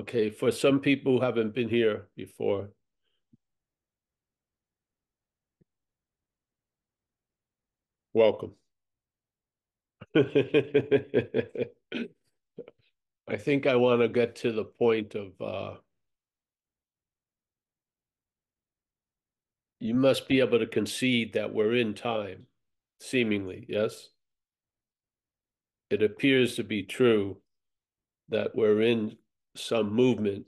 Okay, for some people who haven't been here before, welcome. I think I want to get to the point of you must be able to concede that we're in time, seemingly, yes? It appears to be true that we're in some movement,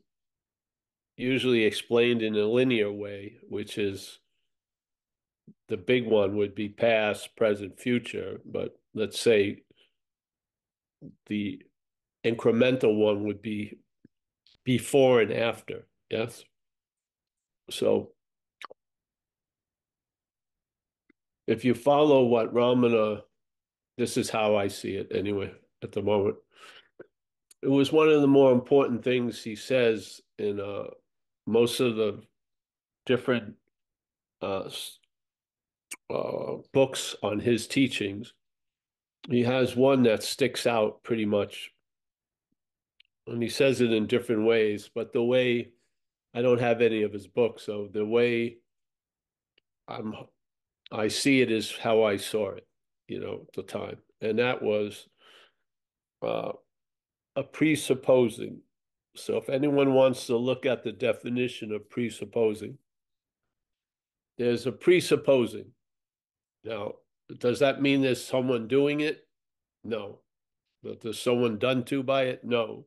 usually explained in a linear way, which is the big one would be past, present, future. But let's say the incremental one would be before and after, yes? So if you follow what Ramana, this is how I see it anyway at the moment. It was one of the more important things he says in most of the different uh, books on his teachings. He has one that sticks out pretty much, and he says it in different ways. But the way I don't have any of his books, so the way I'm I see it is how I saw it, at the time, and that was uh, a presupposing. So if anyone wants to look at the definition of presupposing, there's a presupposing. Now, does that mean there's someone doing it? No. But there's someone done to by it? No.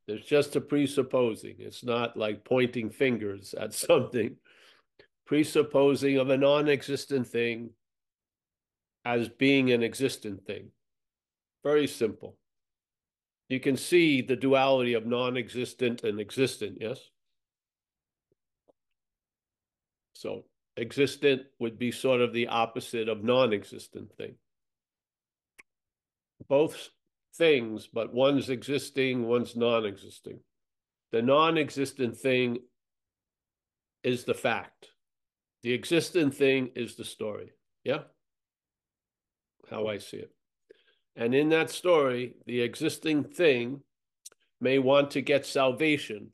There's just a presupposing. It's not like pointing fingers at something. Presupposing of a non-existent thing as being an existent thing. Very simple. You can see the duality of non-existent and existent, yes? So existent would be sort of the opposite of non-existent thing. Both things, but one's existing, one's non-existing. The non-existent thing is the fact. The existent thing is the story. Yeah? How I see it. And in that story, the existing thing may want to get salvation,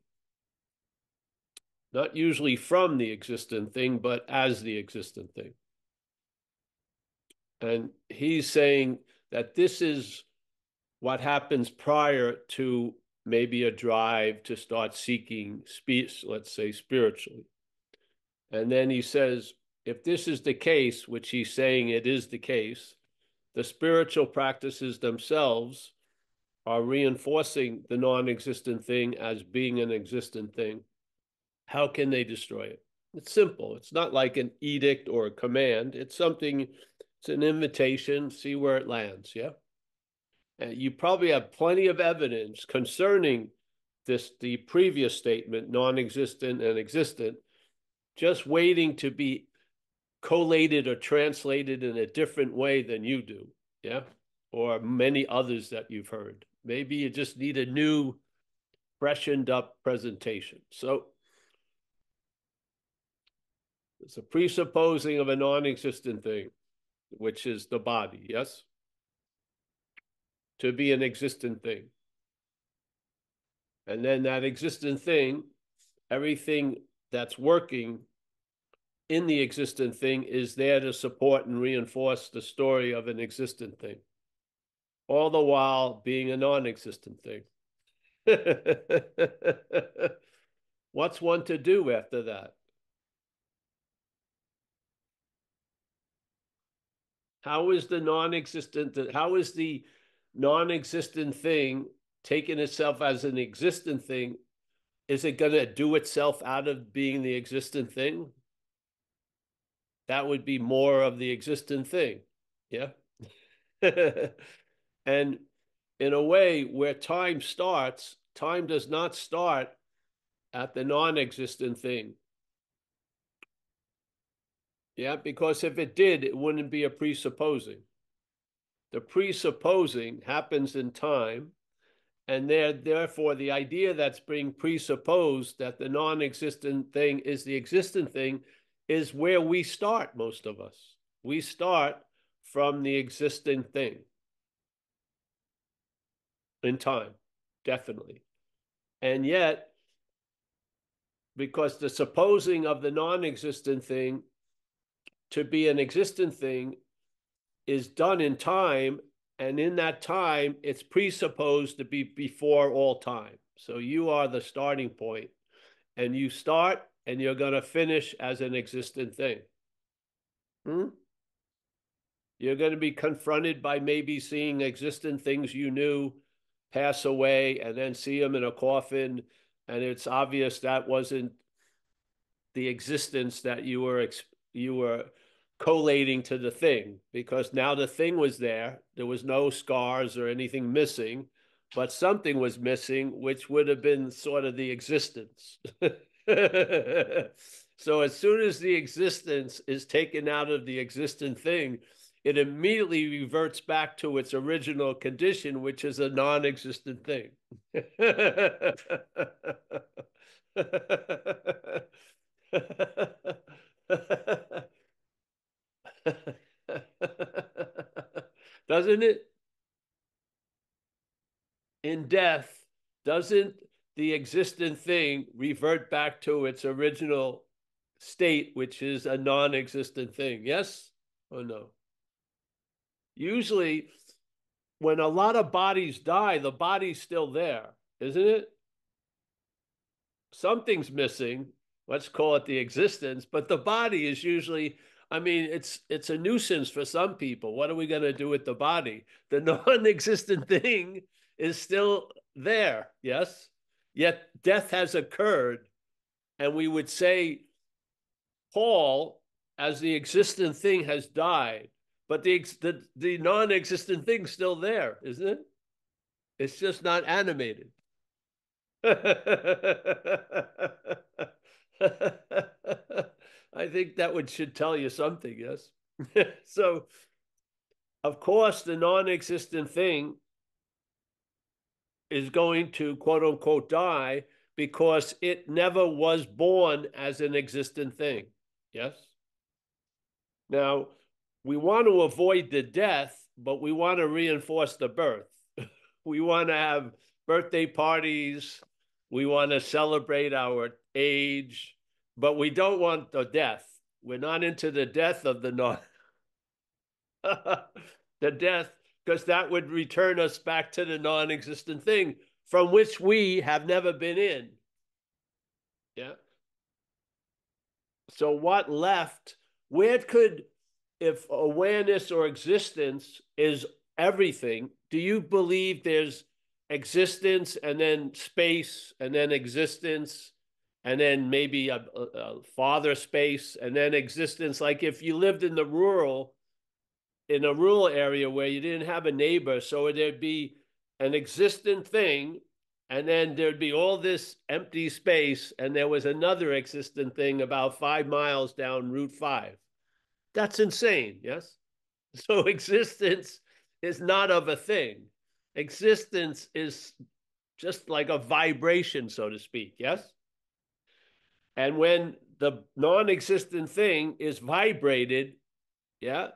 not usually from the existent thing, but as the existent thing. And he's saying that this is what happens prior to maybe a drive to start seeking speech, let's say spiritually. And then he says, if this is the case, which he's saying it is the case, the spiritual practices themselves are reinforcing the non-existent thing as being an existent thing. How can they destroy it? It's simple. It's not like an edict or a command. It's something, it's an invitation, see where it lands, yeah? And you probably have plenty of evidence concerning the previous statement, non-existent and existent, just waiting to be collated or translated in a different way than you do, yeah? Or many others that you've heard. Maybe you just need a new, freshened up presentation. So it's a presupposing of a non-existent thing, which is the body, yes? To be an existent thing. And then that existent thing, everything that's working in the existent thing is there to support and reinforce the story of an existent thing, all the while being a non-existent thing. What's one to do after that? How is the non-existent thing taking itself as an existent thing? Is it going to do itself out of being the existent thing? That would be more of the existent thing. Yeah. And in a way, where time starts, time does not start at the non-existent thing. Yeah, because if it did, it wouldn't be a presupposing. The presupposing happens in time, and therefore the idea that's being presupposed that the non-existent thing is the existent thing is where we start, most of us. We start from the existing thing in time, definitely. And yet, because the supposing of the non-existent thing to be an existent thing is done in time, and in that time, it's presupposed to be before all time. So you are the starting point, and you start, and you're going to finish as an existent thing. Hmm? You're going to be confronted by maybe seeing existent things you knew pass away, and then see them in a coffin, and it's obvious that wasn't the existence that you were collating to the thing, because now the thing was there. There was no scars or anything missing, but something was missing, which would have been sort of the existence. So as soon as the existence is taken out of the existent thing, it immediately reverts back to its original condition, which is a non-existent thing. Doesn't it? In death, doesn't the existent thing revert back to its original state, which is a non-existent thing? Yes or no? Usually, when a lot of bodies die, the body's still there, isn't it? Something's missing. Let's call it the existence, but the body is usually, I mean, it's a nuisance for some people. What are we going to do with the body? The non-existent thing is still there, yes? Yet death has occurred, and we would say Paul, as the existent thing, has died, but the non-existent thing's still there, isn't it? It's just not animated. I think that would should tell you something, yes? So, of course, the non-existent thing is going to quote unquote die because it never was born as an existent thing. Yes? Now, we want to avoid the death, but we want to reinforce the birth. We want to have birthday parties. We want to celebrate our age, but we don't want the death. We're not into the death of the non the death, because that would return us back to the non-existent thing from which we have never been in. Yeah. So what left? Where could, if awareness or existence is everything, do you believe there's existence and then space and then existence and then maybe a farther space and then existence? Like if you lived in a rural area where you didn't have a neighbor, so there'd be an existent thing, and then there'd be all this empty space, and there was another existent thing about 5 miles down Route 5. That's insane, yes? So existence is not of a thing. Existence is just like a vibration, so to speak, yes? And when the non-existent thing is vibrated, yeah,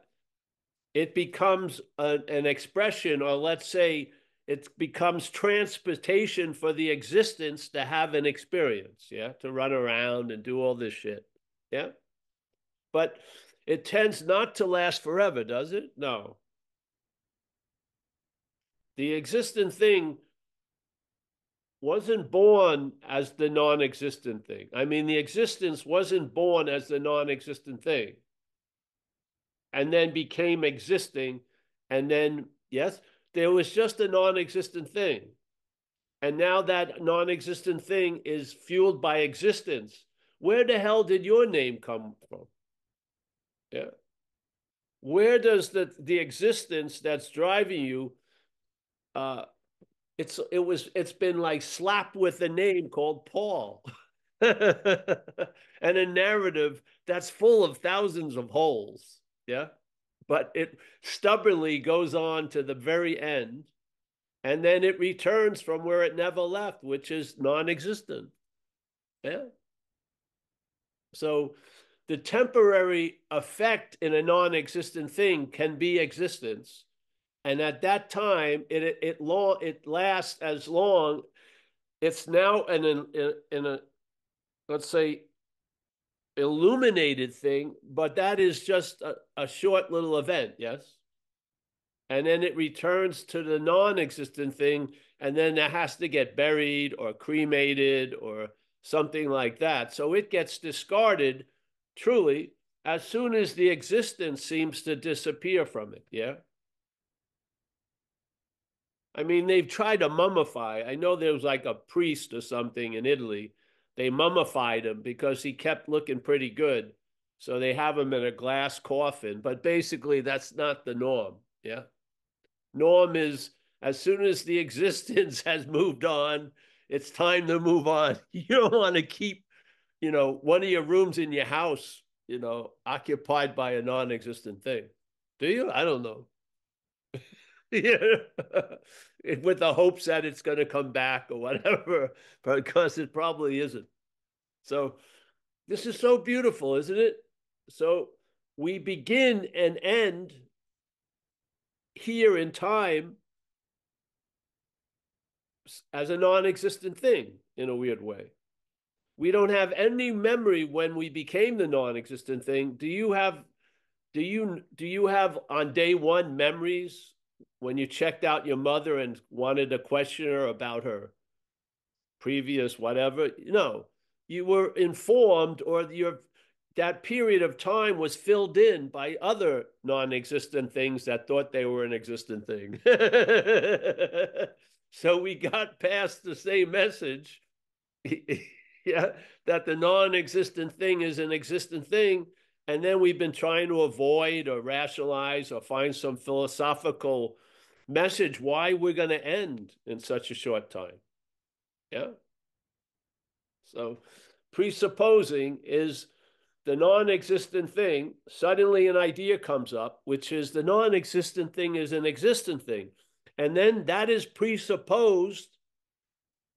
it becomes an expression, or let's say it becomes transportation for the existence to have an experience, yeah, to run around and do all this shit, yeah. But it tends not to last forever, does it? No. The existent thing wasn't born as the non-existent thing. I mean, the existence wasn't born as the non-existent thing and then became existing. And then, yes, there was just a non-existent thing. And now that non-existent thing is fueled by existence. Where the hell did your name come from? Yeah. Where does the existence that's driving you, it's been like slapped with a name called Paul. And a narrative that's full of thousands of holes. Yeah. But it stubbornly goes on to the very end. And then it returns from where it never left, which is non-existent. Yeah. So the temporary effect in a non-existent thing can be existence. And at that time, it lasts as long. It's now in a let's say, illuminated thing, but that is just a short little event, yes? And then it returns to the non-existent thing, and then it has to get buried or cremated or something like that. So it gets discarded truly as soon as the existence seems to disappear from it, yeah? I mean, they've tried to mummify. I know there was like a priest or something in Italy. They mummified him because he kept looking pretty good. So they have him in a glass coffin. But basically, that's not the norm. Yeah. Norm is as soon as the existence has moved on, it's time to move on. You don't want to keep, one of your rooms in your house, occupied by a non existent thing. Do you? I don't know. Yeah. With the hopes that it's going to come back or whatever, because it probably isn't. So this is so beautiful, isn't it? So we begin and end here in time as a non-existent thing in a weird way. We don't have any memory when we became the non-existent thing. Do you have on day one memories when you checked out your mother and wanted to question her about her previous whatever? No, you were informed, or that period of time was filled in by other non-existent things that thought they were an existent thing. So we got past the same message. Yeah, that the non-existent thing is an existent thing. And then we've been trying to avoid or rationalize or find some philosophical message why we're going to end in such a short time. Yeah. So presupposing is the non-existent thing. Suddenly an idea comes up, which is the non-existent thing is an existent thing. And then that is presupposed,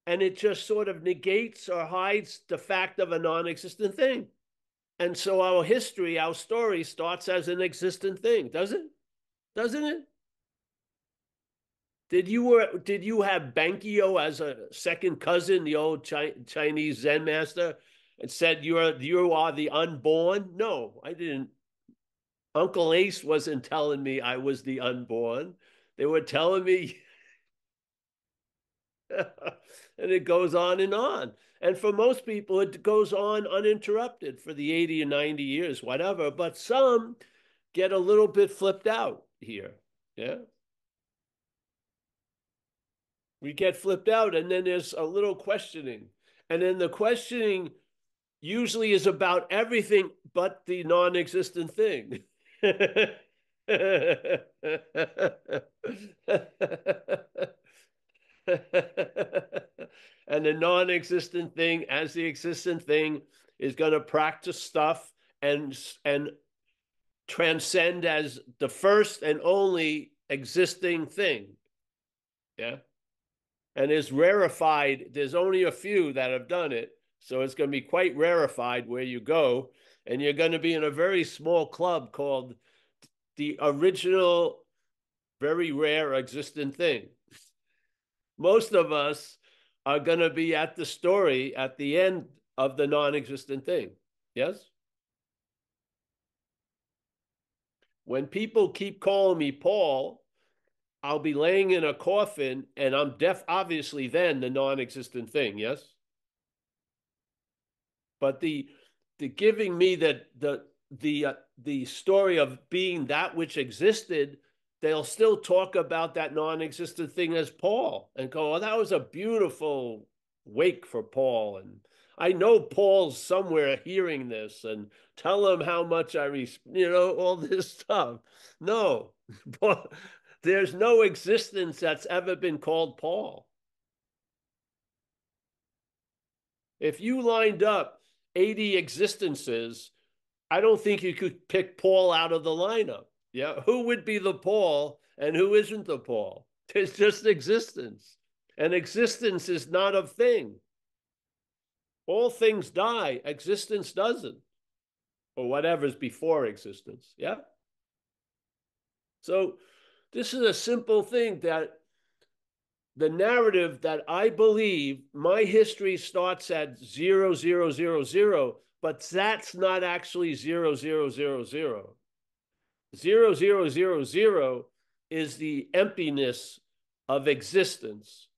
and it just sort of negates or hides the fact of a non-existent thing. And so our history, our story starts as an existent thing, doesn't? Doesn't it? Did you have Bankyo as a second cousin, the old Chinese Zen master, and said you are the unborn? No, I didn't. Uncle Ace wasn't telling me I was the unborn. They were telling me, and it goes on and on. And for most people, it goes on uninterrupted for the 80 or 90 years, whatever. But some get a little bit flipped out here. Yeah. We get flipped out, and then there's a little questioning. And then the questioning usually is about everything but the non-existent thing. And the non-existent thing as the existent thing is going to practice stuff and transcend as the first and only existing thing. Yeah. And is rarefied. There's only a few that have done it. So it's going to be quite rarefied where you go. And you're going to be in a very small club called the original, very rare existent thing. Most of us are going to be at the story at the end of the non-existent thing. Yes? When people keep calling me Paul, I'll be laying in a coffin and I'm obviously then the non-existent thing. Yes? But the giving me the story of being that which existed, they'll still talk about that non-existent thing as Paul and go, "Oh, that was a beautiful wake for Paul." And I know Paul's somewhere hearing this, and tell him how much all this stuff. No, there's no existence that's ever been called Paul. If you lined up 80 existences, I don't think you could pick Paul out of the lineup. Yeah. Who would be the Paul and who isn't the Paul? There's just existence. And existence is not a thing. All things die, existence doesn't, or whatever's before existence. Yeah. So this is a simple thing that the narrative that I believe my history starts at 0000, but that's not actually 0000. 0000 is the emptiness of existence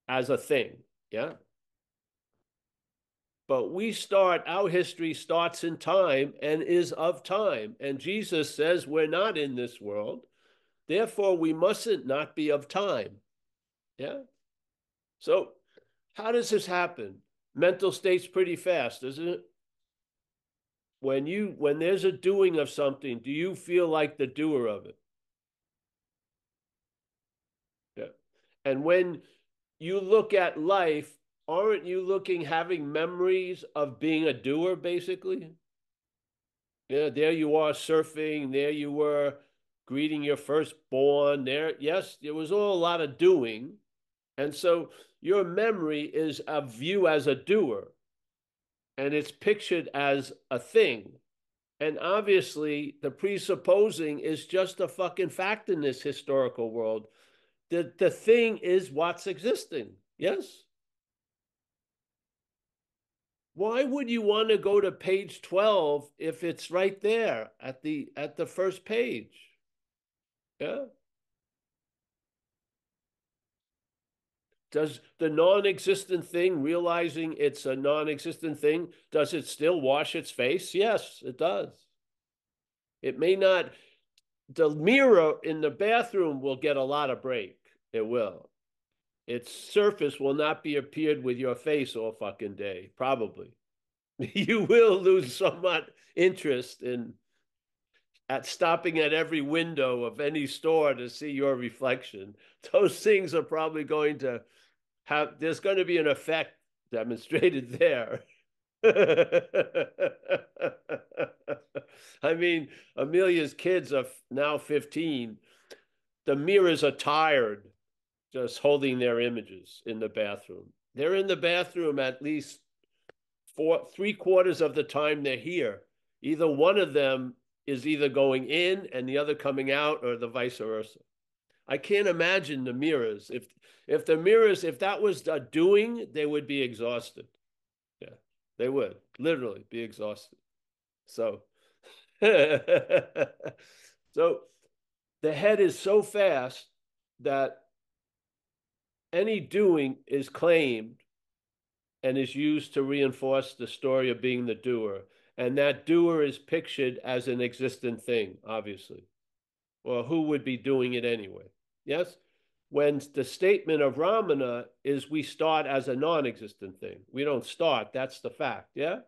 as a thing. Yeah. But our history starts in time and is of time. And Jesus says we're not in this world. Therefore, we mustn't not be of time. Yeah. So, how does this happen? Mental state's pretty fast, isn't it? When there's a doing of something, do you feel like the doer of it? Yeah. And when you look at life, aren't you having memories of being a doer, basically? Yeah, there you are surfing, there you were greeting your firstborn. There, yes, there was all a lot of doing. And so your memory is of you as a doer, and it's pictured as a thing. And obviously, the presupposing is just a fucking fact in this historical world. The thing is what's existing. Yes? Why would you want to go to page 12 if it's right there at the first page? Yeah. Does the non-existent thing, realizing it's a non-existent thing, does it still wash its face? Yes, it does. It may not, the mirror in the bathroom will get a lot of break. It will. Its surface will not be appeared with your face all fucking day, probably. You will lose somewhat interest in at stopping at every window of any store to see your reflection. Those things are probably going to there's going to be an effect demonstrated there. I mean, Amelia's kids are now 15. The mirrors are tired just holding their images in the bathroom. They're in the bathroom at least three-quarters of the time they're here. Either one of them is either going in and the other coming out, or the vice versa. I can't imagine the mirrors. If that was a doing, they would be exhausted. Yeah, they would literally be exhausted. So, so the head is so fast that any doing is claimed and is used to reinforce the story of being the doer. And that doer is pictured as an existent thing, obviously. Or who would be doing it anyway? Yes? When the statement of Ramana is we start as a non-existent thing. We don't start, that's the fact, yeah?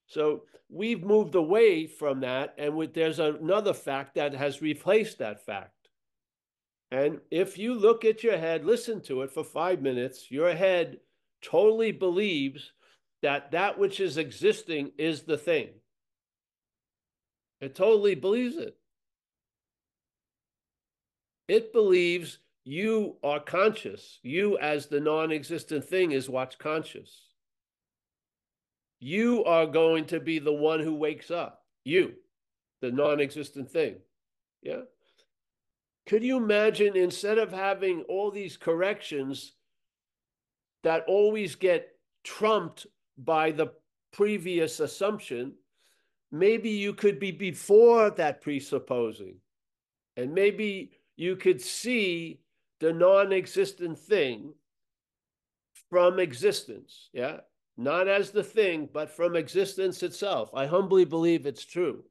So we've moved away from that, and there's another fact that has replaced that fact. And if you look at your head, listen to it for 5 minutes, your head totally believes that that which is existing is the thing. It totally believes it. It believes you are conscious. You, as the non existent thing, is what's conscious. You are going to be the one who wakes up. You, the non existent thing. Yeah. Could you imagine, instead of having all these corrections that always get trumped by the previous assumption, maybe you could be before that presupposing, and maybe you could see the non-existent thing from existence. Yeah. Not as the thing, but from existence itself. I humbly believe it's true.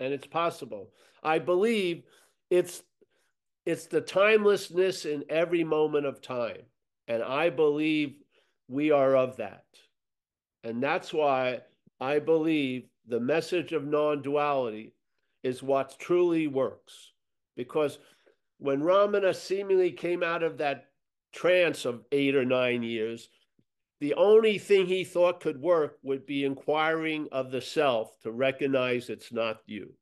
And it's possible. I believe it's the timelessness in every moment of time. And I believe we are of that. And that's why I believe the message of non-duality is what truly works. Because when Ramana seemingly came out of that trance of 8 or 9 years, the only thing he thought could work would be inquiring of the self to recognize it's not you.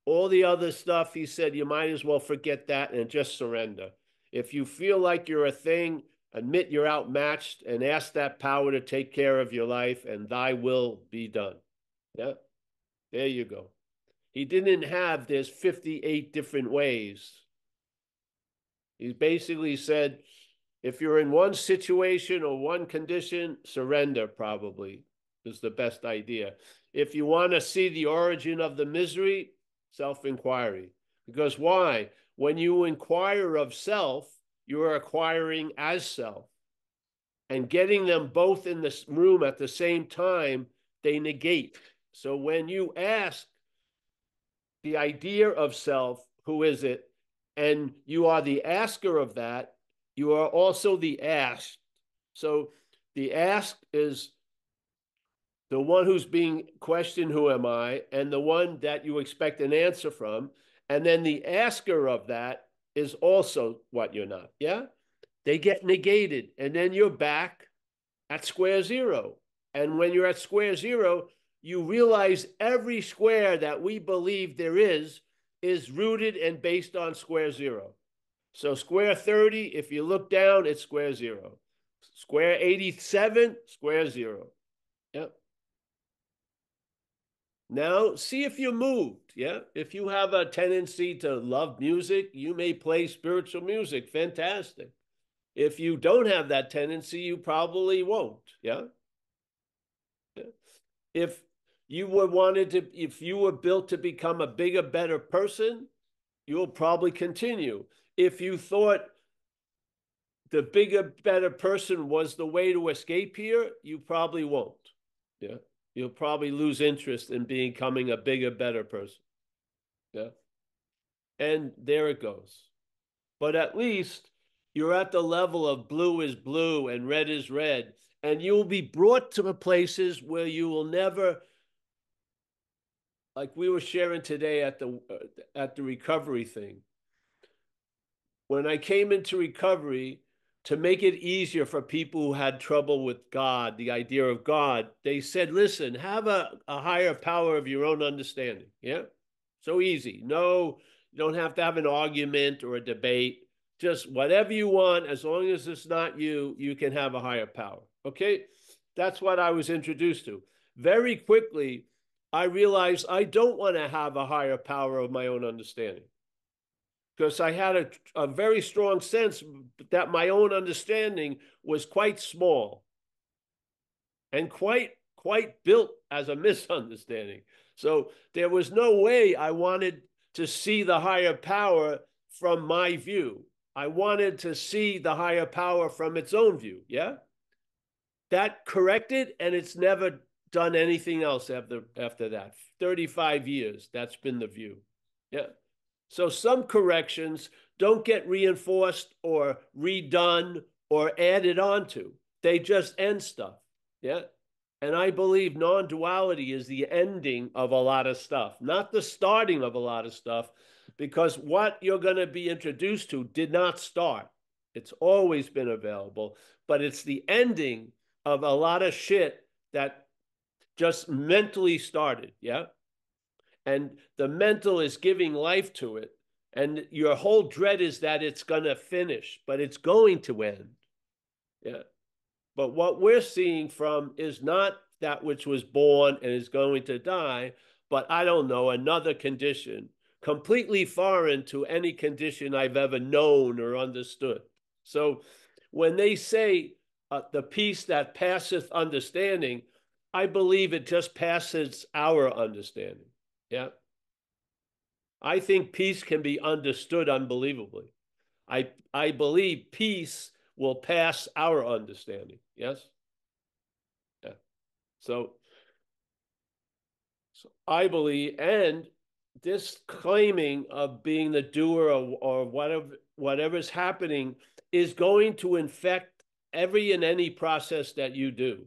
All the other stuff, he said, you might as well forget that and just surrender. If you feel like you're a thing, admit you're outmatched and ask that power to take care of your life, and thy will be done. Yeah, there you go. He didn't have there's 58 different ways. He basically said, if you're in one situation or one condition, surrender probably is the best idea. If you want to see the origin of the misery, self-inquiry. Because why? When you inquire of self, you are acquiring as self. And getting them both in this room at the same time, they negate. So when you ask the idea of self, who is it? And you are the asker of that, you are also the asked. So the ask is the one who's being questioned, who am I? And the one that you expect an answer from. And then the asker of that is also what you're not. Yeah. They get negated. And then you're back at square zero. And when you're at square zero, you realize every square that we believe there is rooted and based on square zero. So square 30, if you look down, it's square zero. Square 87, square zero. Yep. Now, see if you moved. Yeah. If you have a tendency to love music, you may play spiritual music. Fantastic. If you don't have that tendency, you probably won't. Yeah. If if you were built to become a bigger, better person, you'll probably continue. If you thought the bigger, better person was the way to escape here, you probably won't. Yeah. You'll probably lose interest in becoming a bigger, better person. Yeah. And there it goes. But at least you're at the level of blue is blue and red is red. And you will be brought to places where you will never, like we were sharing today at the recovery thing. When I came into recovery, to make it easier for people who had trouble with God, the idea of God, they said, listen, have a higher power of your own understanding. Yeah. So easy. No, you don't have to have an argument or a debate. Just whatever you want, as long as it's not you, you can have a higher power. Okay. That's what I was introduced to. Very quickly, I realized I don't want to have a higher power of my own understanding, because I had a very strong sense that my own understanding was quite small and quite built as a misunderstanding. So there was no way I wanted to see the higher power from my view. I wanted to see the higher power from its own view. Yeah. That corrected, and it's never done anything else after that. 35 years, that's been the view. Yeah. So some corrections don't get reinforced or redone or added onto. They just end stuff. Yeah. And I believe non-duality is the ending of a lot of stuff, not the starting of a lot of stuff, because what you're going to be introduced to did not start. It's always been available, but it's the ending of a lot of shit that just mentally started. Yeah. And the mental is giving life to it. And your whole dread is that it's going to finish, but it's going to end. Yeah. But what we're seeing from is not that which was born and is going to die, but I don't know, another condition completely foreign to any condition I've ever known or understood. So when they say the peace that passeth understanding, I believe it just passes our understanding. Yeah. I think peace can be understood unbelievably. I believe peace will pass our understanding. Yes? Yeah. So, so I believe, and this claiming of being the doer or whatever's happening is going to infect every and any process that you do.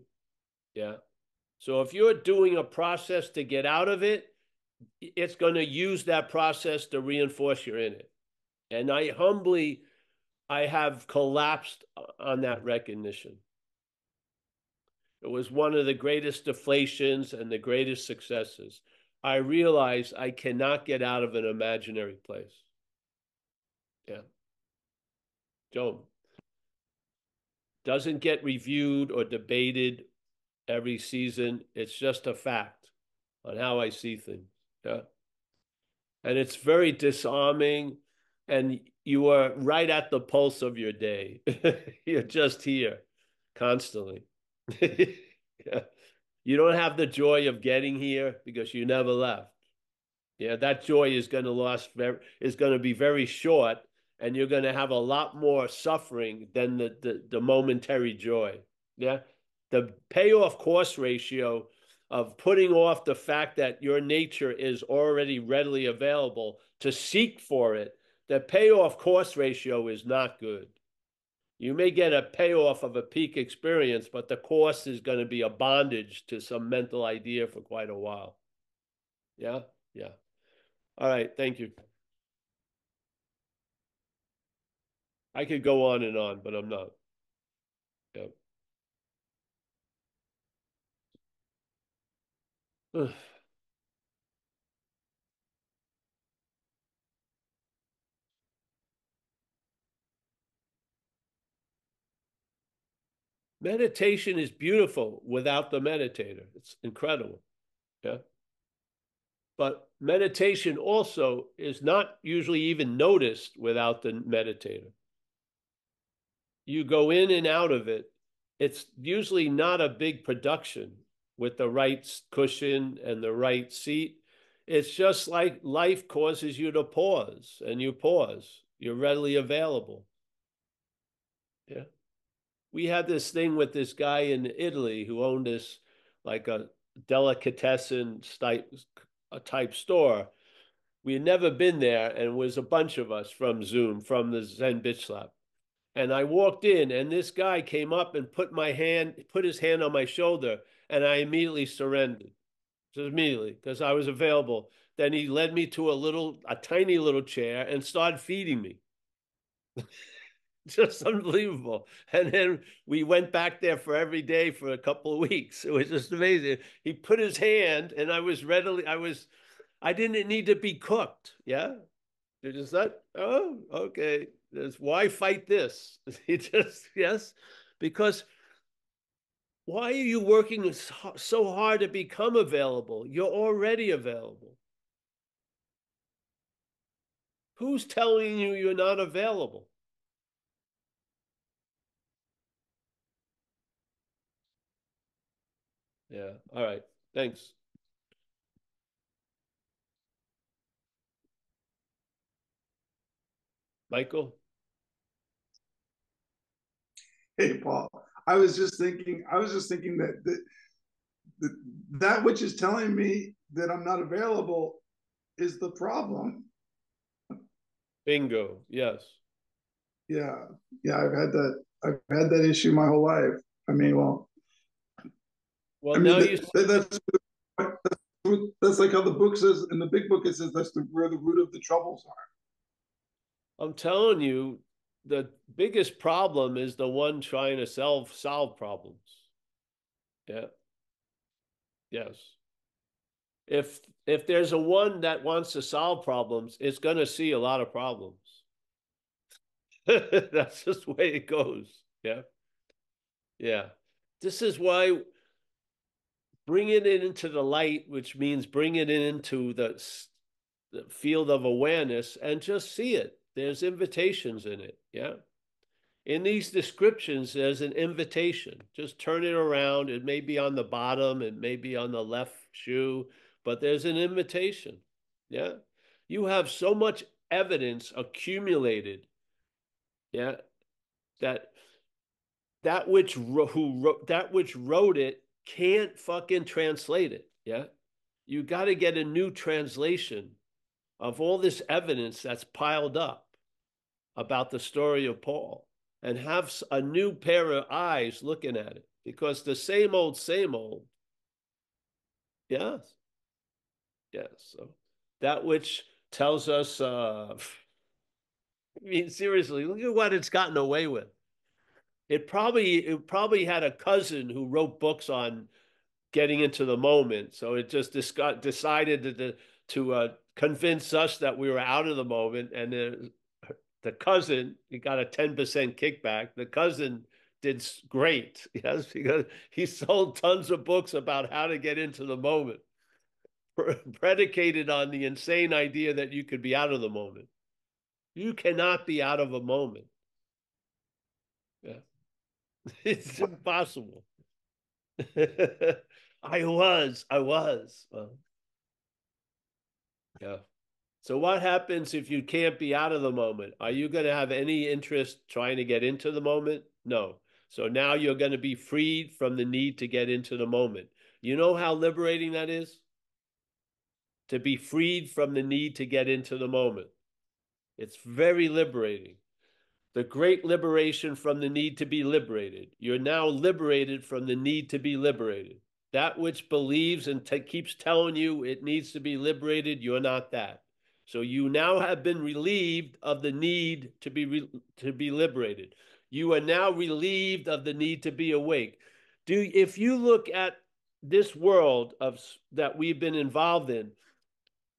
Yeah. So if you're doing a process to get out of it, it's going to use that process to reinforce you're in it. And I have collapsed on that recognition. It was one of the greatest deflations and the greatest successes. I realized I cannot get out of an imaginary place. Yeah. Don't. Doesn't get reviewed or debated every season. It's just a fact on how I see things. Yeah. And it's very disarming. And you are right at the pulse of your day. You're just here constantly. Yeah. You don't have the joy of getting here because you never left. Yeah, that joy is going to be very short, and you're going to have a lot more suffering than the momentary joy. Yeah, the payoff cost ratio of putting off the fact that your nature is already readily available to seek for it, the payoff cost ratio is not good. You may get a payoff of a peak experience, but the cost is going to be a bondage to some mental idea for quite a while. Yeah, yeah. All right, thank you. I could go on and on, but I'm not. Yeah. Meditation is beautiful without the meditator. It's incredible. Yeah. But meditation also is not usually even noticed without the meditator. You go in and out of it. It's usually not a big production with the right cushion and the right seat. It's just like life causes you to pause, and you pause. You're readily available. Yeah. We had this thing with this guy in Italy who owned this like a delicatessen type store. We had never been there, and it was a bunch of us from Zoom, from the Zen Bitch Lab. And I walked in, and this guy came up and put his hand on my shoulder, and I immediately surrendered. Just immediately, because I was available. Then he led me to a tiny little chair and started feeding me. Just unbelievable. And then we went back there for every day for a couple of weeks. It was just amazing. He put his hand, and I didn't need to be cooked. Yeah. It just that, oh, okay. Why fight this? He just, yes, because why are you working so hard to become available? You're already available. Who's telling you you're not available? Yeah. All right. Thanks, Michael. Hey, Paul. I was just thinking that that which is telling me that I'm not available is the problem. Bingo. Yes. Yeah, yeah, I've had that issue my whole life. I mean, well, Well, I mean now you, that's like how the book says in the big book. It says where the root of the troubles are. I'm telling you, the biggest problem is the one trying to solve problems. Yeah. Yes. If there's a one that wants to solve problems, it's going to see a lot of problems. That's just the way it goes. Yeah. Yeah. This is why bringing it into the light, which means bringing it into the field of awareness and just see it. There's invitations in it. Yeah. In these descriptions, there's an invitation. Just turn it around. It may be on the bottom, it may be on the left shoe, but there's an invitation. Yeah. You have so much evidence accumulated. Yeah. That that which wrote it can't fucking translate it. Yeah. You got to get a new translation of all this evidence that's piled up about the story of Paul and have a new pair of eyes looking at it because the same old. Yes. Yes. So that which tells us, I mean, seriously, look at what it's gotten away with. It probably had a cousin who wrote books on getting into the moment. So it just decided to convince us that we were out of the moment. And the cousin, he got a 10% kickback. The cousin did great. Yes, because he sold tons of books about how to get into the moment, predicated on the insane idea that you could be out of the moment. You cannot be out of a moment. Yeah. It's impossible. I was. Well, yeah. So what happens if you can't be out of the moment? Are you going to have any interest trying to get into the moment? No. So now you're going to be freed from the need to get into the moment. You know how liberating that is? To be freed from the need to get into the moment. It's very liberating. The great liberation from the need to be liberated. You're now liberated from the need to be liberated. That which believes and keeps telling you it needs to be liberated, you're not that. So you now have been relieved of the need to be liberated. You are now relieved of the need to be awake. If you look at this world of that we've been involved in,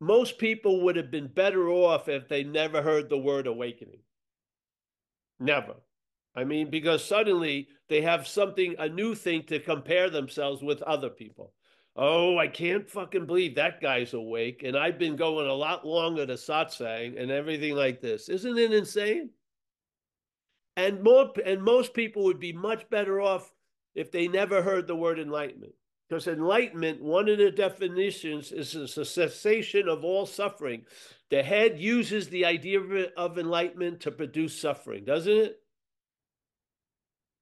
most people would have been better off if they never heard the word awakening. Never. I mean, because suddenly they have something, a new thing to compare themselves with other people. Oh, I can't fucking believe that guy's awake. And I've been going a lot longer to satsang and everything like this. Isn't it insane? And most people would be much better off if they never heard the word enlightenment. Because enlightenment, one of the definitions is a cessation of all suffering. The head uses the idea of enlightenment to produce suffering, doesn't it?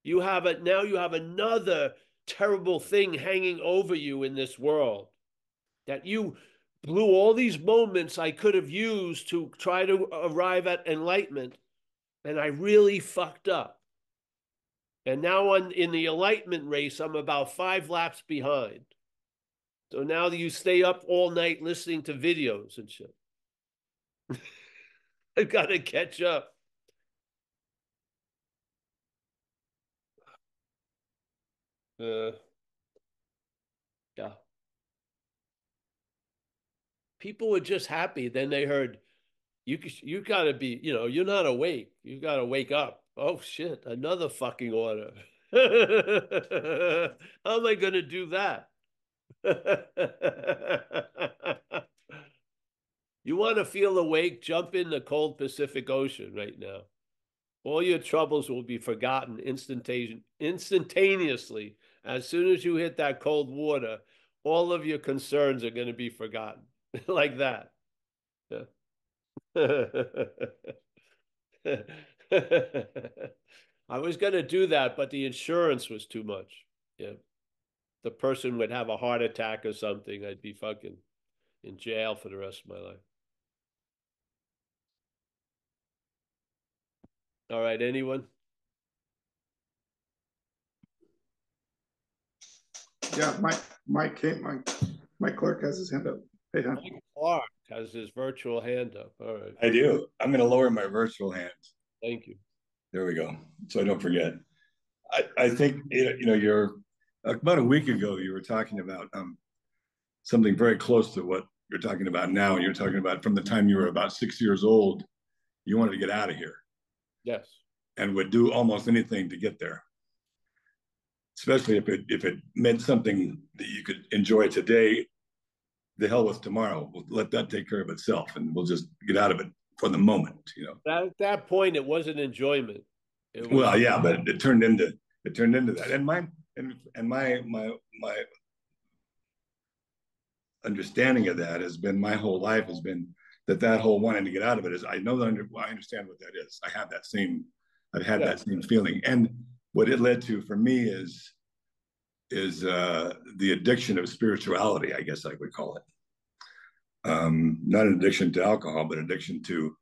You have it now, you have another terrible thing hanging over you in this world that you blew all these moments I could have used to try to arrive at enlightenment, and I really fucked up. And now in the enlightenment race, I'm about 5 laps behind. So now you stay up all night listening to videos and shit. I've got to catch up. Uh, yeah. People were just happy. Then they heard you got to be, you're not awake. You got to wake up. Oh shit, another fucking order. How am I going to do that? You want to feel awake? Jump in the cold Pacific Ocean right now. All your troubles will be forgotten instantaneously. As soon as you hit that cold water, all of your concerns are going to be forgotten like that. Yeah. I was going to do that, but the insurance was too much. Yeah. The person would have a heart attack or something. I'd be fucking in jail for the rest of my life. All right. Anyone? Yeah, my clerk has his hand up. Hey, hon. Mike Clark has his virtual hand up. All right. I do. I'm going to lower my virtual hand. Thank you. There we go. So I don't forget. I think, you're about a week ago, you were talking about something very close to what you're talking about now. You're talking about from the time you were about 6 years old, you wanted to get out of here Yes. and would do almost anything to get there, especially if it meant something that you could enjoy today. The hell with tomorrow. We'll let that take care of itself, and we'll just get out of it for the moment. At that point, it wasn't enjoyment. It was Well, yeah, but it turned into that. And my understanding of that has been my whole life has been that whole wanting to get out of it is I understand what that is. I've had that same feeling, and what it led to for me is the addiction of spirituality, I guess I would call it. Not an addiction to alcohol, but addiction to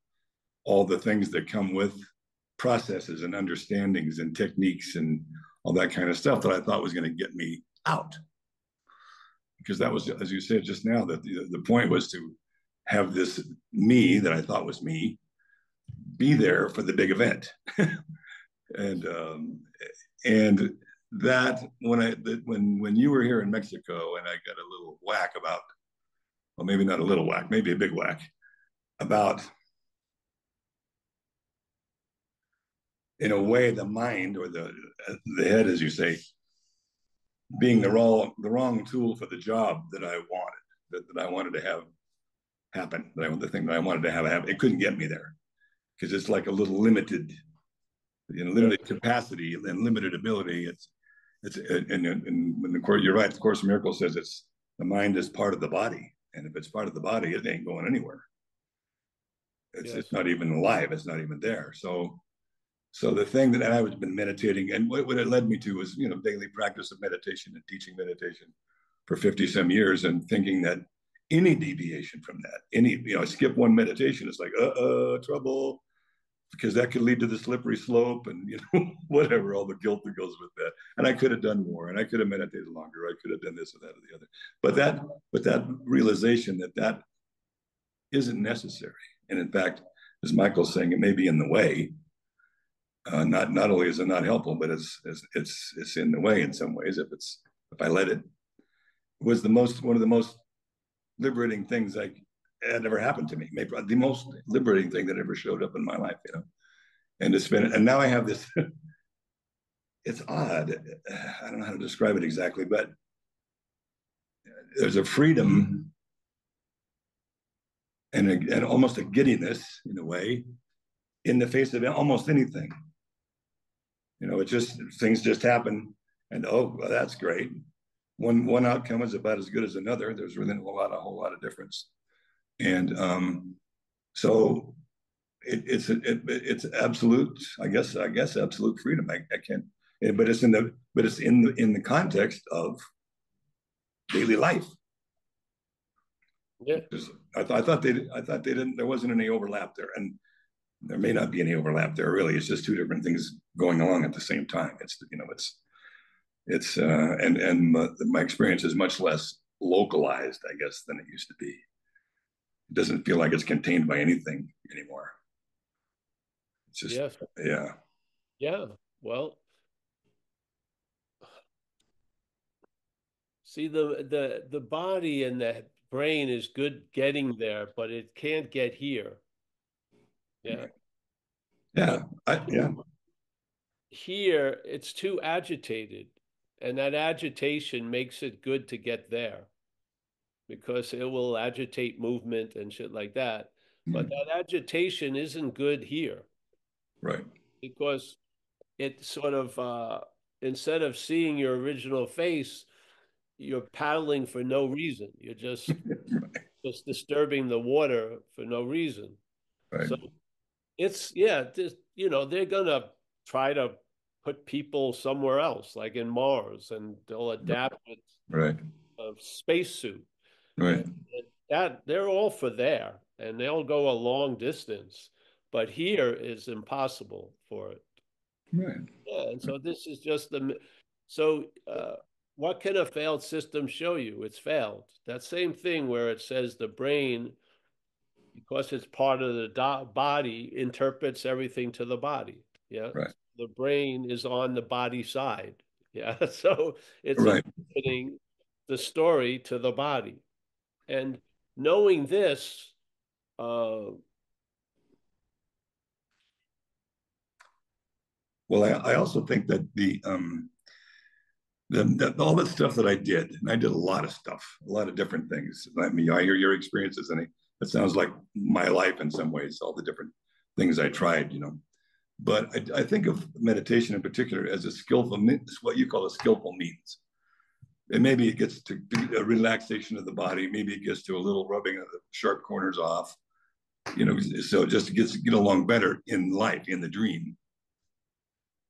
all the things that come with processes and understandings and techniques and all that kind of stuff that I thought was going to get me out. Because that was, as you said just now, that the point was to have this me that I thought was me be there for the big event. and that when you were here in Mexico and I got a little whack about, well, maybe not a little whack, maybe a big whack about, in a way, the mind or the head, as you say, being the wrong tool for the job that I wanted, that I wanted to have happen, the thing that I wanted to have happen. It couldn't get me there. because it's like a little limited, limited capacity and limited ability. And when the course, you're right, the Course in Miracles says the mind is part of the body, and if it's part of the body, it ain't going anywhere. It's not even alive. It's not even there. So the thing that I was been meditating, and what it led me to was, daily practice of meditation and teaching meditation for 50 some years, and thinking that any deviation from that, skip one meditation, it's like, trouble, because that could lead to the slippery slope and, whatever, all the guilt that goes with that. And I could have done more, and I could have meditated longer. I could have done this or that or the other. But that realization that isn't necessary. And in fact, as Michael's saying, it may be in the way. Not only is it not helpful, but it's in the way in some ways. If I let it, was one of the most liberating things had ever happened to me. Maybe the most liberating thing that ever showed up in my life, And now I have this. It's odd. I don't know how to describe it exactly, but there's a freedom and almost a giddiness in a way in the face of almost anything. Things just happen, and well, that's great. One outcome is about as good as another. There's really a whole lot of difference, and so it's absolute. I guess absolute freedom. I can't, but it's in the context of daily life. Yeah, I thought they didn't. There wasn't any overlap there, and there may not be any overlap there. Really, it's just two different things going along at the same time. And my experience is much less localized, I guess, than it used to be. It doesn't feel like it's contained by anything anymore. It's just, yes, yeah. yeah. Well, see, the body and the brain is good getting there, but it can't get here. Yeah. Yeah. Here, it's too agitated, and that agitation makes it good to get there because it will agitate movement and shit like that. But that agitation isn't good here. Right. Because it sort of, instead of seeing your original face, you're paddling for no reason. You're just just disturbing the water for no reason. Right. So they're gonna try to put people somewhere else, like in Mars, and they'll adapt with Right. a spacesuit. Right. And that they're all for there, and they'll go a long distance. But here is impossible for it. Right. Yeah, and so this is just what can a failed system show you? It's failed. That same thing where it says the brain, because it's part of the body, interprets everything to the body. Yeah. Right. The brain is on the body side. Yeah. So it's Right. interpreting the story to the body. And knowing this, Well, I also think that all that stuff that I did, and I did a lot of stuff, a lot of different things. I mean, I hear your experiences, and it sounds like my life in some ways, all the different things I tried, But I think of meditation in particular as what you call a skillful means. And maybe it gets to a relaxation of the body. Maybe it gets to a little rubbing of the sharp corners off, so it just get along better in life, in the dream.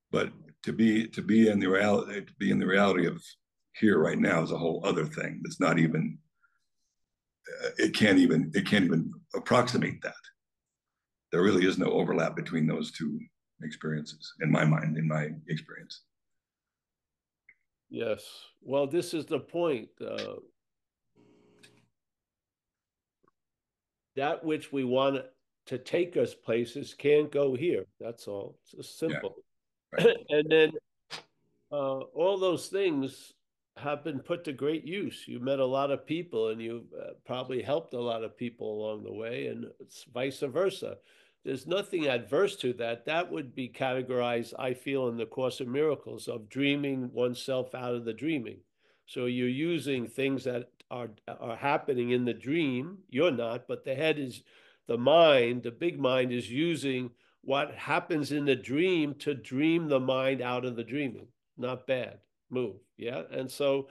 But to be in the reality of here right now is a whole other thing. That's not even it can't even approximate that. There really is no overlap between those two experiences in my mind, in my experience. yes. Well, this is the point. That which we want to take us places can't go here. That's all. It's just simple. Yeah, right. And then all those things have been put to great use. You met a lot of people, and you probably helped a lot of people along the way, and it's vice versa. There's nothing adverse to that. That would be categorized, I feel, in the Course of Miracles, of dreaming oneself out of the dreaming. So you're using things that are happening in the dream. You're not, but the head is the mind, the big mind, is using what happens in the dream to dream the mind out of the dreaming. Not bad move. Yeah. And so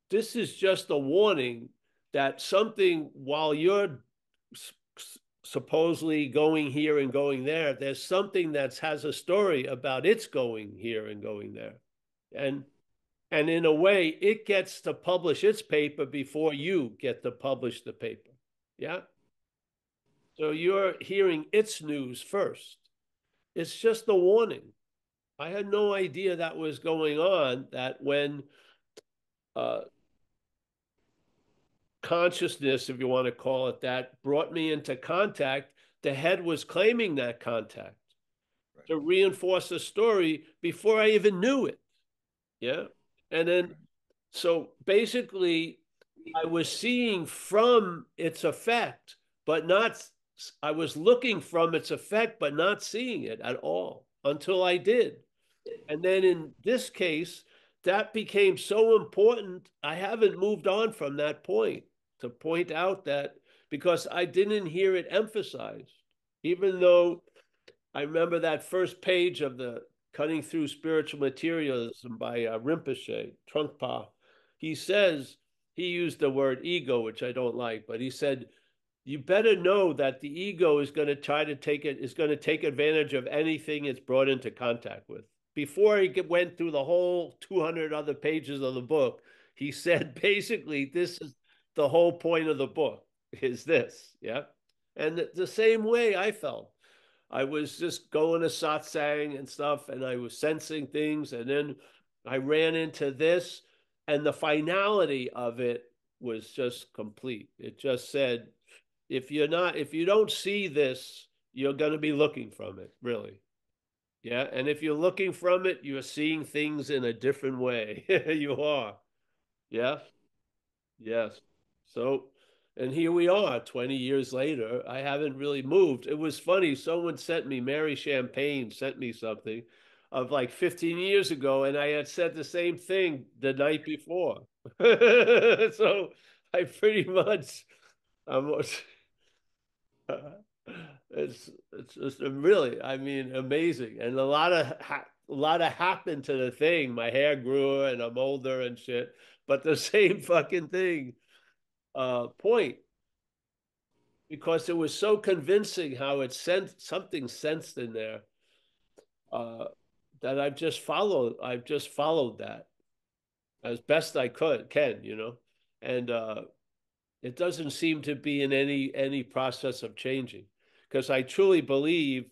this is just a warning that something, while you're supposedly going here and going there, there's something that has a story about it's going here and going there. And in a way, it gets to publish its paper before you get to publish the paper. Yeah. So you're hearing its news first. It's just a warning. I had no idea that was going on, that when uh, consciousness, if you want to call it that, brought me into contact, the head was claiming that contact to reinforce a story before I even knew it. Yeah. And then, so basically, I was seeing from its effect, but not, I was looking from its effect, but not seeing it at all until I did. And then in this case, that became so important. I haven't moved on from that point, to point out that, because I didn't hear it emphasized, even though I remember that first page of the Cutting Through Spiritual Materialism by Rinpoche, Trungpa. He says, he used the word ego, which I don't like, but he said, you better know that the ego is going to try to take it, is going to take advantage of anything it's brought into contact with. Before he went through the whole 200 other pages of the book, he said, basically, this is the whole point of the book, is this. Yeah. And the same way I felt. I was just going to satsang and stuff, and I was sensing things, and then I ran into this, and the finality of it was just complete. It just said, if you don't see this, you're going to be looking from it, really. Yeah. And if you're looking from it, you're seeing things in a different way. You are. Yeah. Yes. So, and here we are 20 years later. I haven't really moved. It was funny. Someone sent me, Mary Champagne sent me something of like 15 years ago, and I had said the same thing the night before. So I pretty much, I'm, it's just really, I mean, amazing. And a lot of happened to the thing. My hair grew and I'm older and shit, but the same fucking thing, point, because it was so convincing how it sent something sensed in there, uh, that I've just followed that as best I can. And it doesn't seem to be in any process of changing, because I truly believe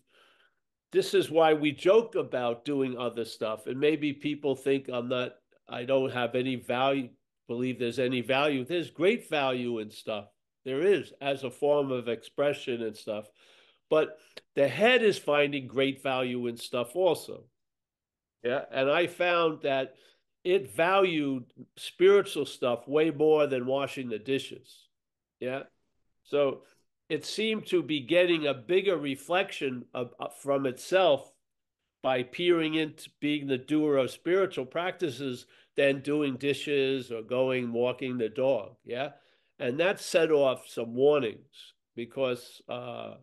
this is why we joke about doing other stuff. And maybe people think I don't have any value, believe there's any value. There's great value in stuff. There is, as a form of expression and stuff. But the head is finding great value in stuff also. Yeah. And I found that it valued spiritual stuff way more than washing the dishes. Yeah. So it seemed to be getting a bigger reflection from itself by peering into being the doer of spiritual practices than doing dishes or walking the dog. Yeah. And that set off some warnings, because I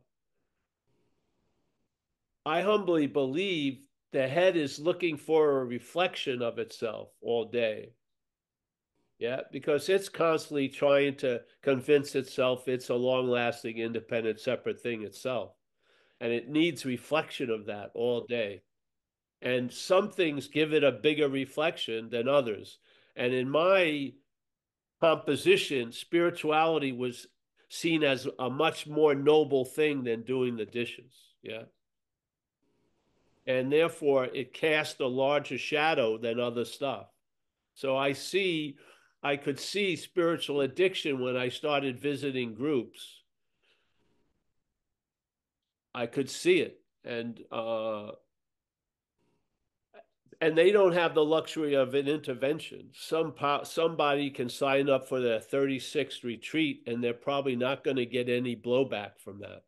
humbly believe the head is looking for a reflection of itself all day. Yeah, because it's constantly trying to convince itself it's a long-lasting, independent, separate thing itself. And it needs reflection of that all day. And some things give it a bigger reflection than others. And in my composition, spirituality was seen as a much more noble thing than doing the dishes. Yeah. And therefore, it cast a larger shadow than other stuff. So I could see spiritual addiction when I started visiting groups. I could see it. And they don't have the luxury of an intervention. Somebody can sign up for the 36th retreat, and they're probably not going to get any blowback from that.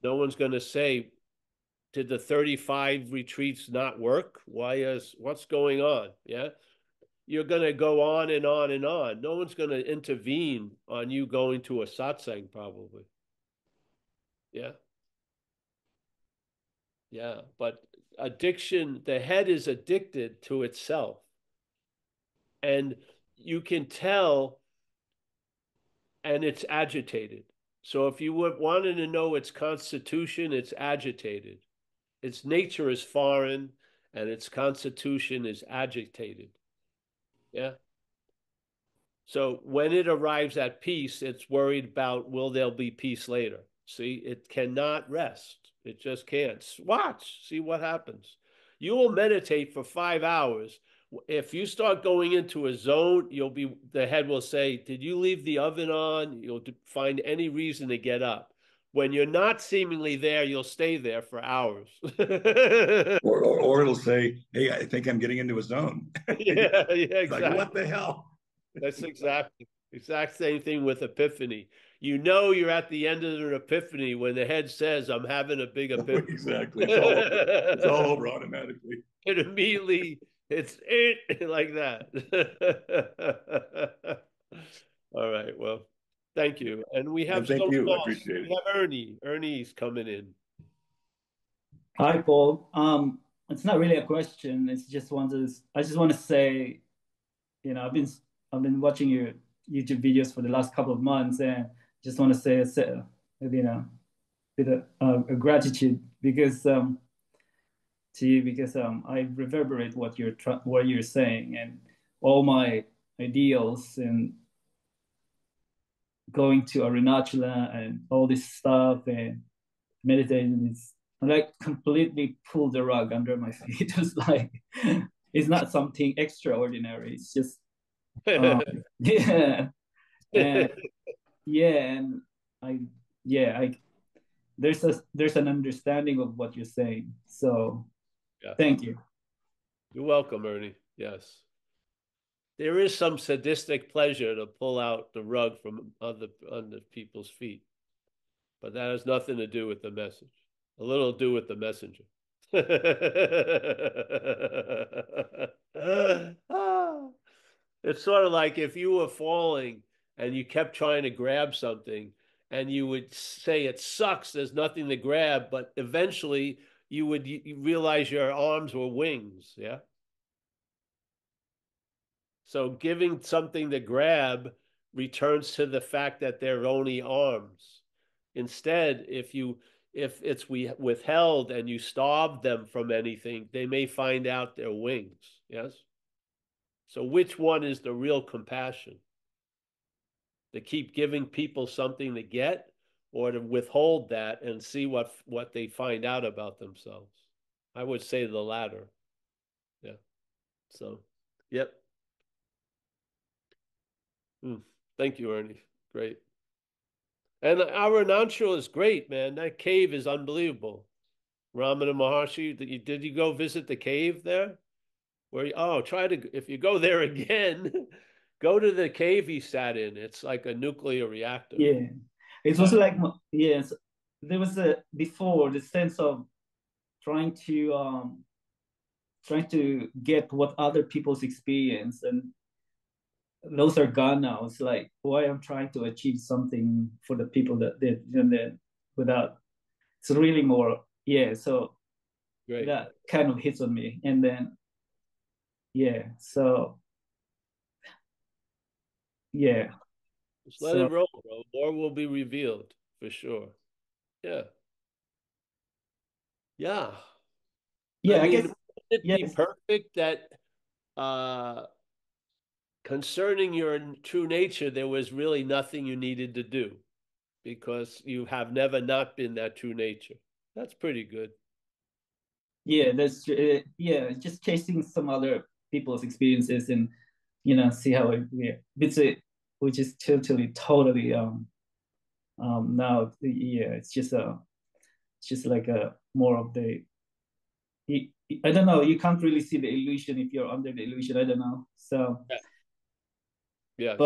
No one's going to say, did the 35 retreats not work? What's going on? Yeah. You're going to go on and on and on. No one's going to intervene on you going to a satsang, probably. Yeah. Yeah. But addiction, the head is addicted to itself. And you can tell, and it's agitated. So if you would wanted to know its constitution, it's agitated. Its nature is foreign and its constitution is agitated. Yeah. So when it arrives at peace, it's worried about will there be peace later. See, it cannot rest. It just can't. Watch, see what happens. You will meditate for 5 hours. If you start going into a zone, the head will say, "Did you leave the oven on?" You'll find any reason to get up. When you're not seemingly there, you'll stay there for hours. Or it'll say, "Hey, I think I'm getting into a zone." Yeah, yeah, It's like, what exactly. the hell? That's exact same thing with epiphany. You know you're at the end of an epiphany when the head says, "I'm having a big epiphany." Exactly. It's all over. It's all over automatically. And immediately it's it like that. All right. Well, thank you. And we have And thank someone you. I else. appreciate We it. have Ernie. Ernie's coming in. Hi, Paul. It's not really a question. It's just I just want to say, I've been watching your YouTube videos for the last couple of months, and just want to say, bit of a gratitude because to you because I reverberate what you're saying, and all my ideals and going to Arunachala and all this stuff and meditating is like completely pull the rug under my feet. It's like it's not something extraordinary. It's just yeah, and yeah, and I yeah, I there's an understanding of what you're saying. So Yeah. thank you. You're welcome, Ernie. Yes. There is some sadistic pleasure to pull out the rug from other people's feet, but that has nothing to do with the message. A little to do with the messenger. It's sort of like if you were falling and you kept trying to grab something and you would say it sucks, there's nothing to grab, but eventually you realize your arms were wings. Yeah. So giving something to grab returns to the fact that they're only arms. Instead, if it's withheld and you starve them from anything, they may find out their wings. Yes. So which one is the real compassion? To keep giving people something to get, or to withhold that and see what they find out about themselves? I would say the latter. Yeah. So, yep. Thank you, Ernie. Great. And our Nancho is great, man. That cave is unbelievable. Ramana Maharshi, did you go visit the cave there? Try to, if you go there again, go to the cave he sat in. It's like a nuclear reactor. Yeah, it was like yes, there was a before the sense of trying to um trying to get what other people's experience, and those are gone now. It's like why I'm trying to achieve something for the people that did, and then without it's really more so Great. that kind of hits on me, and then so yeah Just let it so roll, bro. More will be revealed for sure. Yeah. Yeah. I I mean, guess would it be yes. perfect that uh concerning your true nature, there was really nothing you needed to do because you have never not been that true nature. That's pretty good. That's just chasing some other people's experiences, and see how which is totally now it's just like a more of the I don't know, you can't really see the illusion if you're under the illusion. I don't know, so Yeah.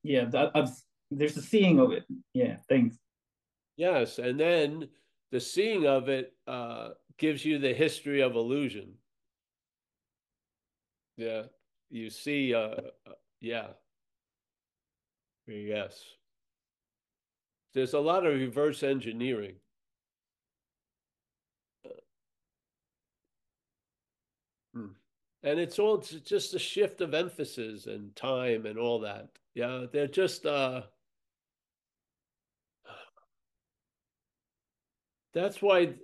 Yes. but there's a seeing of it. Thanks. Yes. And then the seeing of it gives you the history of illusion. Yeah. You see, yeah. Yes. There's a lot of reverse engineering. And it's all just a shift of emphasis and time and all that. Yeah, they're just that's why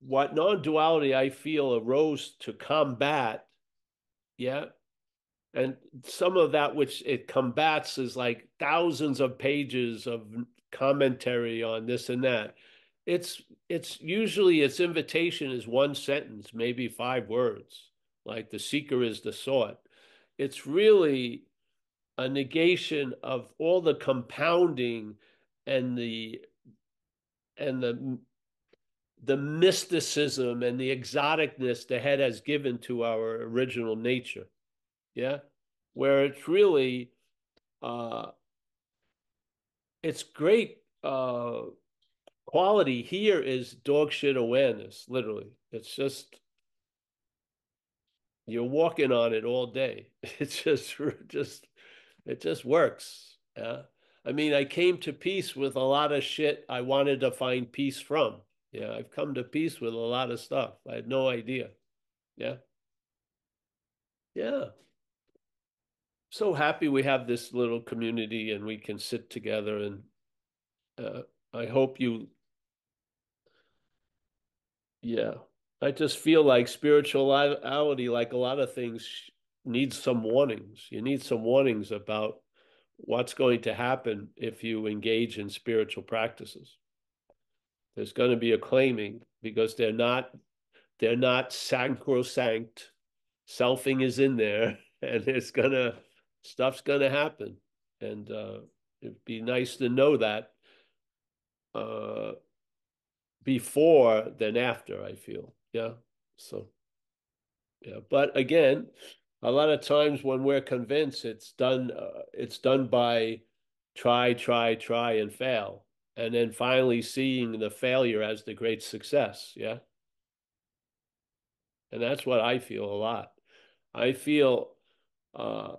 what non-duality I feel arose to combat, yeah. And some of that which it combats is like thousands of pages of commentary on this and that. It's usually its invitation is one sentence, maybe 5 words, like the seeker is the sought. It's really a negation of all the compounding and the mysticism and the exoticness the head has given to our original nature. Yeah. Where it's really uh it's great quality here is dog shit awareness, literally. It's just you're walking on it all day. It's just it just works. Yeah. I mean, I came to peace with a lot of shit I wanted to find peace from. Yeah, I've come to peace with a lot of stuff. I had no idea. Yeah. Yeah. So happy we have this little community and we can sit together and uh, I hope you, yeah. I just feel like spirituality, like a lot of things, needs some warnings. You need some warnings about what's going to happen if you engage in spiritual practices. There's going to be a claiming because they're not sacrosanct. Selfing is in there, and stuff's gonna happen. And it'd be nice to know that uh, before than after, I feel. Yeah. So yeah. But again, a lot of times when we're convinced it's done by try, and fail. And then finally seeing the failure as the great success. Yeah. And that's what I feel a lot. I feel uh,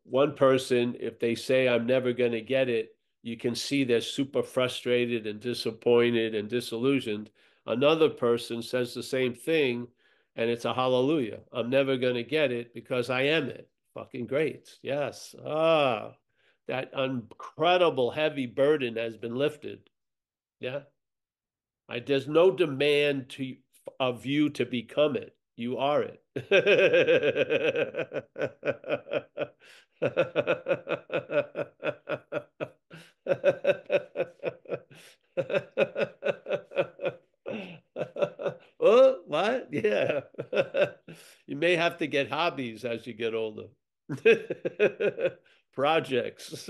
one person, if they say, I'm never going to get it, you can see they're super frustrated and disappointed and disillusioned. Another person says the same thing, and it's a hallelujah. I'm never going to get it because I am it. Fucking great. Yes. That incredible heavy burden has been lifted. Yeah. There's no demand of you to become it. You are it. Oh, what? Yeah. You may have to get hobbies as you get older. Projects.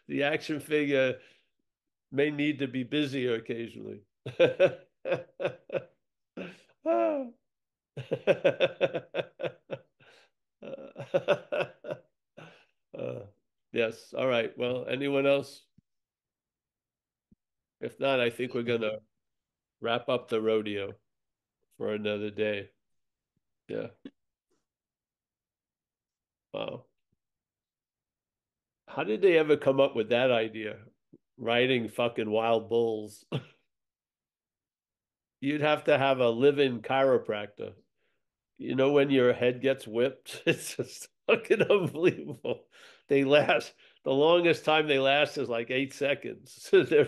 The action figure may need to be busier occasionally. Uh, yes. All right. Well, anyone else? If not, I think we're gonna wrap up the rodeo for another day. Yeah. Wow. How did they ever come up with that idea? Riding fucking wild bulls. You'd have to have a live-in chiropractor. When your head gets whipped, it's just fucking unbelievable. They last, the longest time they last is like 8 seconds. They're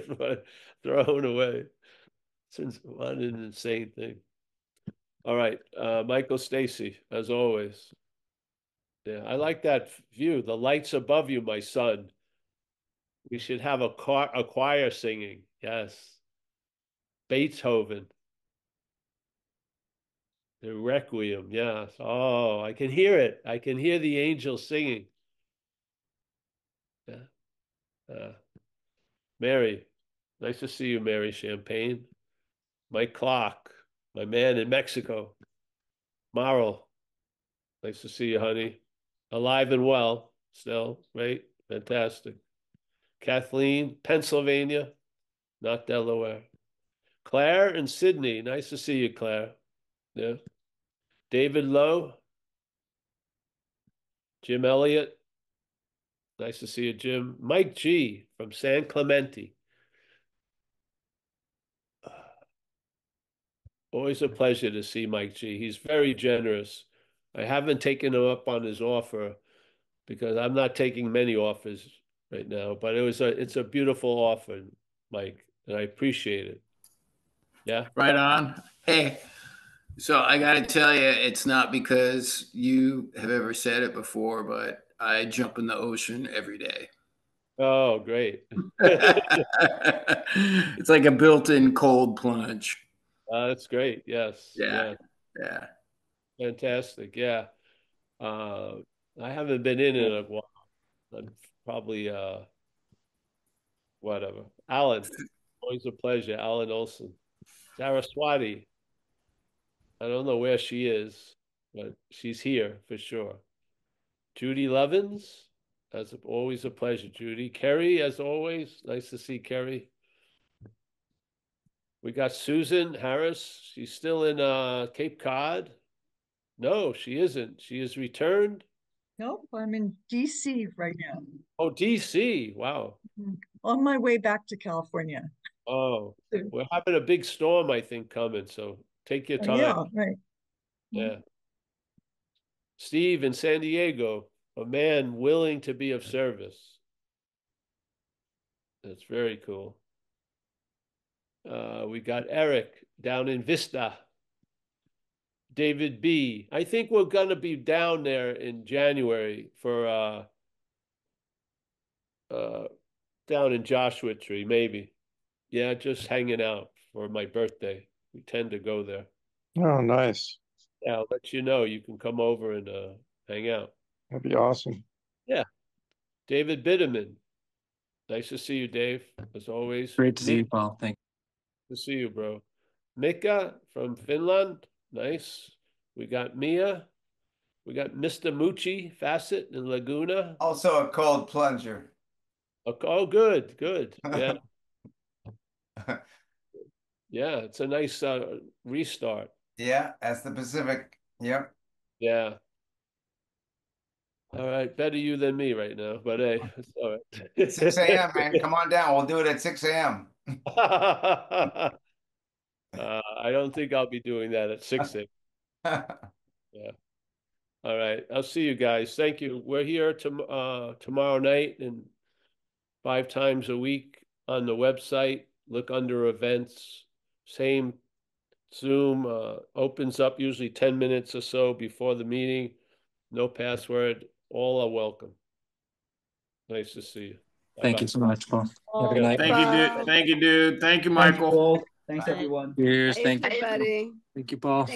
thrown away. It's what an insane thing. All right, Michael Stacy, as always. Yeah, I like that view. The lights above you, my son. We should have a choir singing. Yes. Beethoven, the Requiem. Yes. Oh, I can hear it. I can hear the angels singing. Yeah. Uh, Mary, nice to see you, Mary Champagne. Mike Clark, my man in Mexico. Marl, nice to see you, honey. Alive and well, still, right? Fantastic. Kathleen, Pennsylvania, not Delaware. Claire and Sydney, nice to see you, Claire. Yeah. David Lowe, Jim Elliott, nice to see you, Jim. Mike G from San Clemente. Always a pleasure to see Mike G. He's very generous. I haven't taken him up on his offer because I'm not taking many offers right now, but it's a beautiful offer, Mike, and I appreciate it. Yeah. Right on. Hey, so I got to tell you, it's not because you have ever said it before, but I jump in the ocean every day. Oh, great. It's like a built-in cold plunge. That's great. Yes. Yeah. Yeah. Yeah. Fantastic. Yeah. Uh, I haven't been in a while. I'm probably whatever. Alan, always a pleasure. Alan Olson. Saraswati. I don't know where she is, but she's here for sure. Judy Levins. As always a pleasure, Judy. Kerry, as always, nice to see Kerry. We got Susan Harris. She's still in Cape Cod. No, she isn't. She is returned. Nope, I'm in DC right now. Oh, DC. Wow. On my way back to California. Oh, we're having a big storm, I think, coming. So take your time. Yeah, right. Yeah. Steve in San Diego, a man willing to be of service. That's very cool. We got Eric down in Vista. David B. I think we're going to be down there in January for down in Joshua Tree, maybe. Yeah, just hanging out for my birthday. We tend to go there. Oh, nice. Yeah, I'll let you know. You can come over and hang out. That'd be awesome. Yeah. David Bitterman. Nice to see you, Dave, as always. Great to see you, Paul. Thank you. To see you, bro. Mika from Finland. Nice. We got Mia. We got Mr. Mucci Facet in Laguna. Also a cold plunger. Oh, good, good. Yeah. Yeah, it's a nice restart. Yeah, that's the Pacific. Yep. Yeah. All right, better you than me right now, but hey, it's all right. 6 a.m., man. Come on down. We'll do it at 6 a.m. I don't think I'll be doing that at 6 a.m. Yeah. All right. I'll see you guys. Thank you. We're here tomorrow night and 5 times a week on the website. Look under events. Same Zoom opens up usually 10 minutes or so before the meeting. No password. All are welcome. Nice to see you. Thank you so much, Paul. Have a good night. Thank you, dude. Thank you, dude. Thank you, Michael. Thanks, everyone. Cheers. Thank you. Everybody. Thank you, Paul.